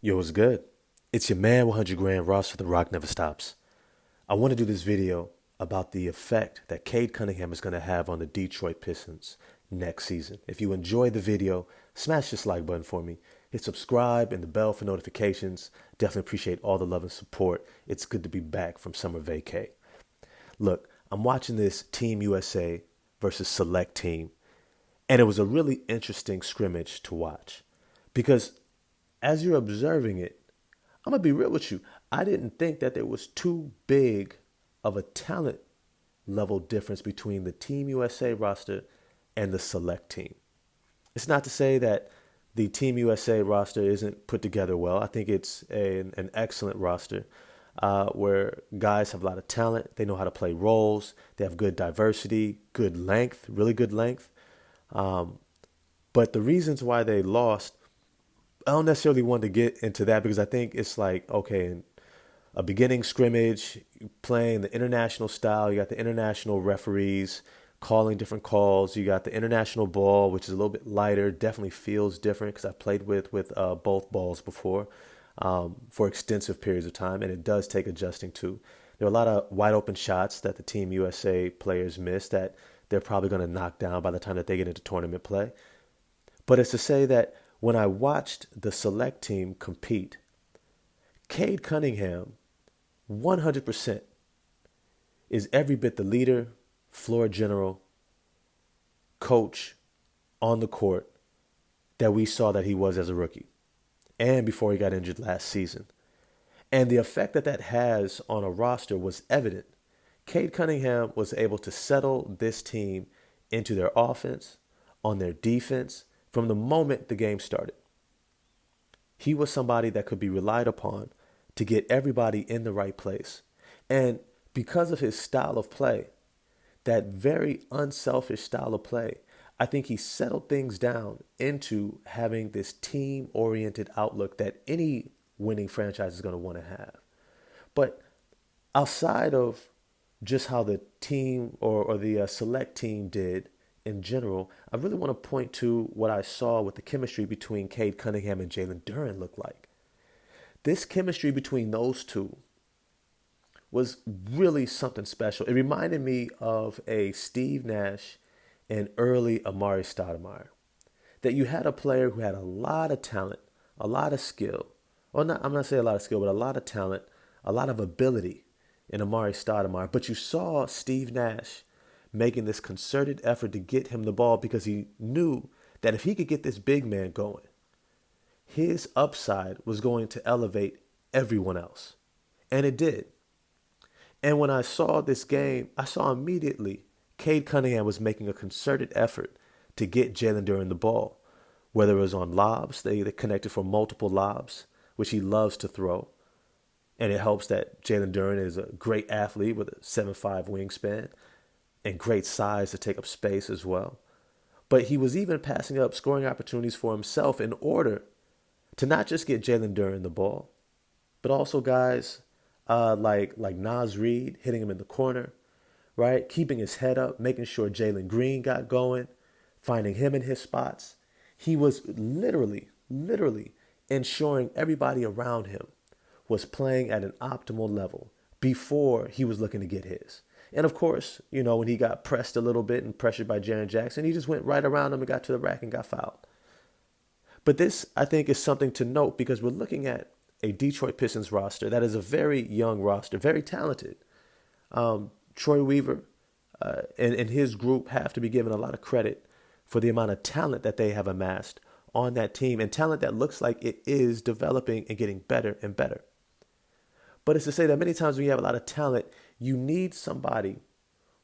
Yo, what's good? It's your man, 100 grand Ross for The Rock Never Stops. I want to do this video about the effect that Cade Cunningham is going to have on the Detroit Pistons next season. If you enjoyed the video, smash this like button for me. Hit subscribe and the bell for notifications. Definitely appreciate all the love and support. It's good to be back from summer vacay. Look, I'm watching this Team USA versus Select Team, and it was a really interesting scrimmage to watch because as you're observing it, I'm gonna be real with you. I didn't think that there was too big of a talent level difference between the Team USA roster and the select team. It's not to say that the Team USA roster isn't put together well. I think it's an excellent roster where guys have a lot of talent. They know how to play roles. They have good diversity, good length, really good length. But the reasons why they lost, I don't necessarily want to get into that because I think it's like, okay, in a beginning scrimmage, playing the international style, you got the international referees calling different calls. You got the international ball, which is a little bit lighter, definitely feels different because I've played with both balls before for extensive periods of time, and it does take adjusting to. There are a lot of wide open shots that the Team USA players miss that they're probably going to knock down by the time that they get into tournament play. But it's to say that when I watched the select team compete, Cade Cunningham, 100%, is every bit the leader, floor general, coach on the court that we saw that he was as a rookie and before he got injured last season. And the effect that that has on a roster was evident. Cade Cunningham was able to settle this team into their offense, on their defense, from the moment the game started. He was somebody that could be relied upon to get everybody in the right place. And because of his style of play, that very unselfish style of play, I think he settled things down into having this team-oriented outlook that any winning franchise is going to want to have. But outside of just how the team or the select team did in general, I really want to point to what I saw with the chemistry between Cade Cunningham and Jalen Duren looked like. This chemistry between those two was really something special. It reminded me of a Steve Nash and early Amari Stoudemire. That you had a player who had a lot of talent, a lot of skill. Well, not, I'm not saying a lot of skill, but a lot of talent, a lot of ability in Amari Stoudemire. But you saw Steve Nash making this concerted effort to get him the ball because he knew that if he could get this big man going, his upside was going to elevate everyone else. And it did. And when I saw this game, I saw immediately Cade Cunningham was making a concerted effort to get Jalen Duren the ball, whether it was on lobs, they connected for multiple lobs, which he loves to throw. And it helps that Jalen Duren is a great athlete with a 7'5" wingspan and great size to take up space as well. But he was even passing up scoring opportunities for himself in order to not just get Jalen Duren the ball, but also guys like Nas Reed hitting him in the corner, right? Keeping his head up, making sure Jalen Green got going, finding him in his spots. He was literally ensuring everybody around him was playing at an optimal level before he was looking to get his. And of course, you know, when he got pressed a little bit and pressured by Jaren Jackson, he just went right around him and got to the rack and got fouled. But this, I think, is something to note because we're looking at a Detroit Pistons roster that is a very young roster, very talented. Troy Weaver and his group have to be given a lot of credit for the amount of talent that they have amassed on that team and talent that looks like it is developing and getting better and better. But it's to say that many times when you have a lot of talent, you need somebody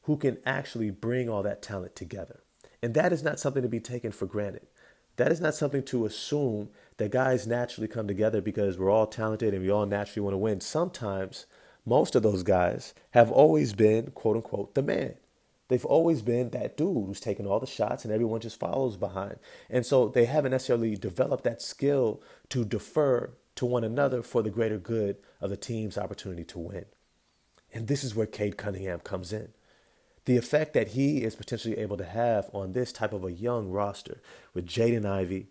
who can actually bring all that talent together. And that is not something to be taken for granted. That is not something to assume that guys naturally come together because we're all talented and we all naturally want to win. Sometimes most of those guys have always been, quote unquote, the man. They've always been that dude who's taking all the shots and everyone just follows behind. And so they haven't necessarily developed that skill to defer to one another for the greater good of the team's opportunity to win. And this is where Cade Cunningham comes in. The effect that he is potentially able to have on this type of a young roster with Jaden Ivey,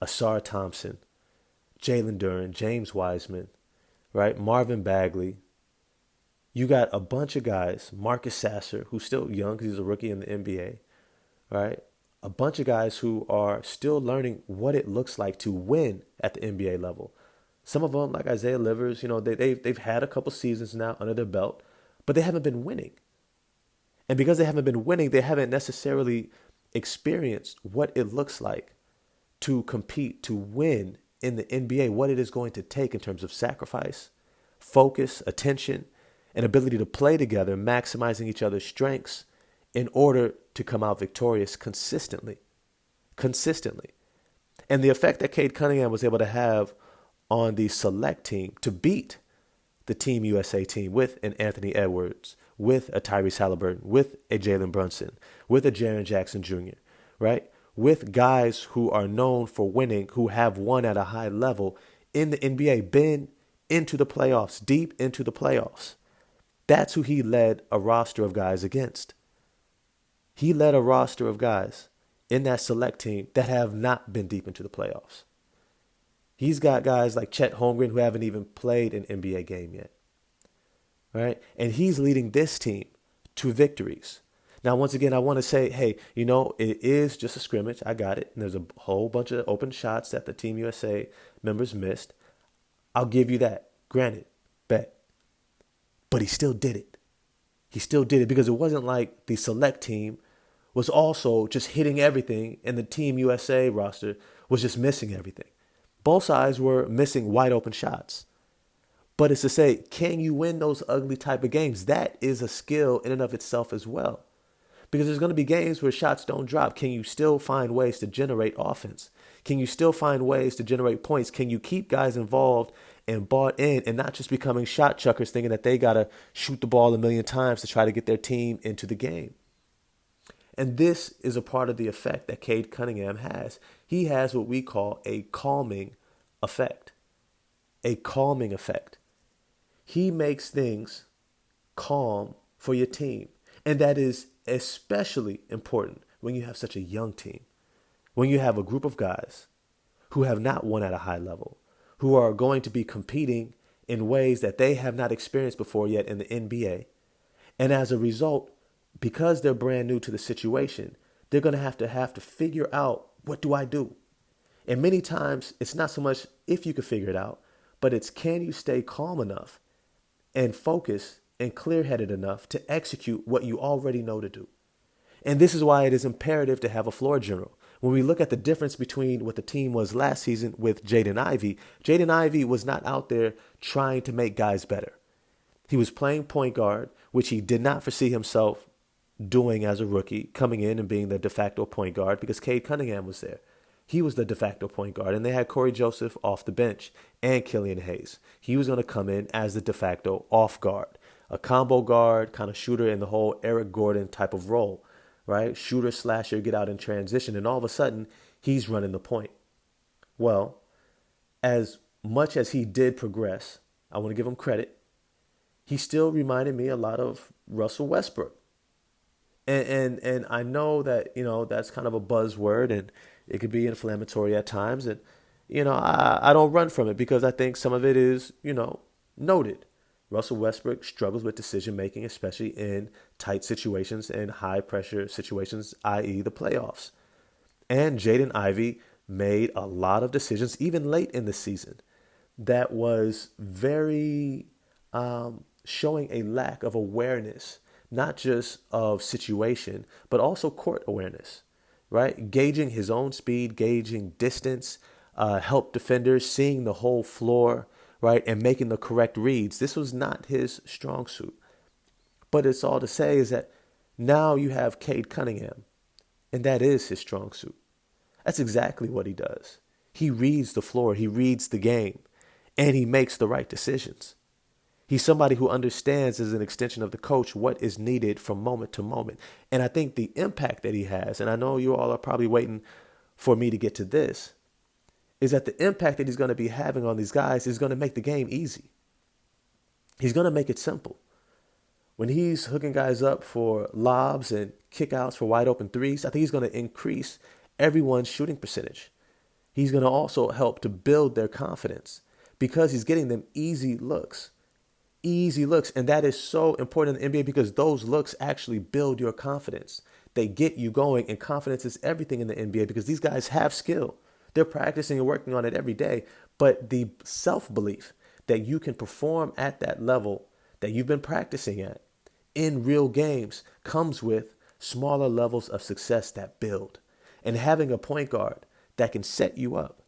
Asar Thompson, Jalen Duren, James Wiseman, right? Marvin Bagley. You got a bunch of guys, Marcus Sasser, who's still young because he's a rookie in the NBA, right? A bunch of guys who are still learning what it looks like to win at the NBA level. Some of them, like Isaiah Livers, they've had a couple seasons now under their belt, but they haven't been winning. And because they haven't been winning, they haven't necessarily experienced what it looks like to compete, to win in the NBA, what it is going to take in terms of sacrifice, focus, attention, and ability to play together, maximizing each other's strengths in order to come out victorious consistently. And the effect that Cade Cunningham was able to have on the select team to beat the Team USA team with an Anthony Edwards, with a Tyrese Halliburton, with a Jalen Brunson, with a Jaren Jackson Jr., right? With guys who are known for winning, who have won at a high level in the NBA, been into the playoffs, deep into the playoffs. That's who he led a roster of guys against. He led a roster of guys in that select team that have not been deep into the playoffs. He's got guys like Chet Holmgren who haven't even played an NBA game yet, right? And he's leading this team to victories. Now, once again, I want to say, hey, it is just a scrimmage. I got it. And there's a whole bunch of open shots that the Team USA members missed. I'll give you that. Granted, bet. But he still did it. He still did it because it wasn't like the select team was also just hitting everything and the Team USA roster was just missing everything. Both sides were missing wide open shots. But it's to say, can you win those ugly type of games? That is a skill in and of itself as well. Because there's going to be games where shots don't drop. Can you still find ways to generate offense? Can you still find ways to generate points? Can you keep guys involved and bought in and not just becoming shot chuckers thinking that they got to shoot the ball a million times to try to get their team into the game? And this is a part of the effect that Cade Cunningham has. He has what we call a calming effect. A calming effect. He makes things calm for your team. And that is especially important when you have such a young team. When you have a group of guys who have not won at a high level, who are going to be competing in ways that they have not experienced before yet in the NBA. And as a result, because they're brand new to the situation, they're going to have to figure out, what do I do? And many times it's not so much if you can figure it out, but it's can you stay calm enough and focused and clear-headed enough to execute what you already know to do. And this is why it is imperative to have a floor general. When we look at the difference between what the team was last season with Jaden Ivey was not out there trying to make guys better. He was playing point guard, which he did not foresee himself doing as a rookie, coming in and being the de facto point guard because Cade Cunningham was there. He was the de facto point guard, and they had Corey Joseph off the bench and Killian Hayes. He was going to come in as the de facto off guard, a combo guard, kind of shooter in the whole Eric Gordon type of role, right? Shooter, slasher, get out in transition, and all of a sudden, he's running the point. Well, as much as he did progress, I want to give him credit, he still reminded me a lot of Russell Westbrook. And I know that, that's kind of a buzzword and it could be inflammatory at times. And, I don't run from it because I think some of it is, noted. Russell Westbrook struggles with decision making, especially in tight situations and high pressure situations, i.e. the playoffs. And Jaden Ivey made a lot of decisions, even late in the season, that was very showing a lack of awareness, not just of situation, but also court awareness, right? Gauging his own speed, gauging distance, help defenders, seeing the whole floor, right? And making the correct reads. This was not his strong suit. But it's all to say is that now you have Cade Cunningham, and that is his strong suit. That's exactly what he does. He reads the floor, he reads the game, and he makes the right decisions. He's somebody who understands as an extension of the coach what is needed from moment to moment. And I think the impact that he has, and I know you all are probably waiting for me to get to this, is that the impact that he's going to be having on these guys is going to make the game easy. He's going to make it simple. When he's hooking guys up for lobs and kickouts for wide open threes, I think he's going to increase everyone's shooting percentage. He's going to also help to build their confidence because he's getting them easy looks. Easy looks. And that is so important in the NBA because those looks actually build your confidence. They get you going, and confidence is everything in the NBA because these guys have skill. They're practicing and working on it every day. But the self-belief that you can perform at that level that you've been practicing at in real games comes with smaller levels of success that build. And having a point guard that can set you up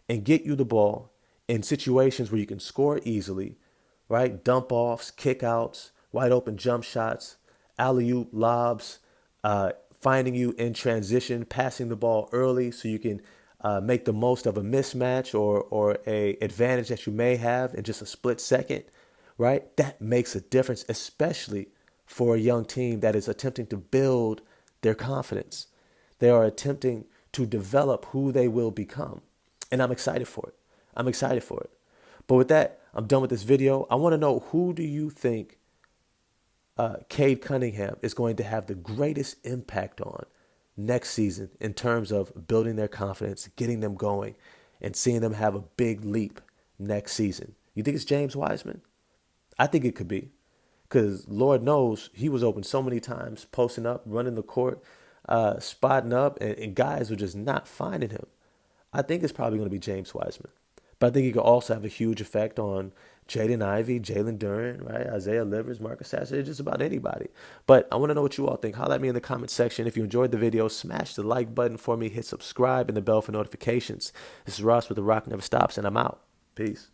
and get you the ball in situations where you can score easily, right? Dump offs, kickouts, wide open jump shots, alley-oop lobs, finding you in transition, passing the ball early so you can make the most of a mismatch or a advantage that you may have in just a split second, right? That makes a difference, especially for a young team that is attempting to build their confidence. They are attempting to develop who they will become. And I'm excited for it. I'm excited for it. But with that, I'm done with this video. I want to know, who do you think Cade Cunningham is going to have the greatest impact on next season in terms of building their confidence, getting them going, and seeing them have a big leap next season? You think it's James Wiseman? I think it could be, because Lord knows he was open so many times, posting up, running the court, spotting up, and guys were just not finding him. I think it's probably going to be James Wiseman. But I think he could also have a huge effect on Jaden Ivey, Jalen Duren, right? Isaiah Livers, Marcus Sasser, just about anybody. But I want to know what you all think. Holler at me in the comment section. If you enjoyed the video, smash the like button for me. Hit subscribe and the bell for notifications. This is Ross with The Rock Never Stops, and I'm out. Peace.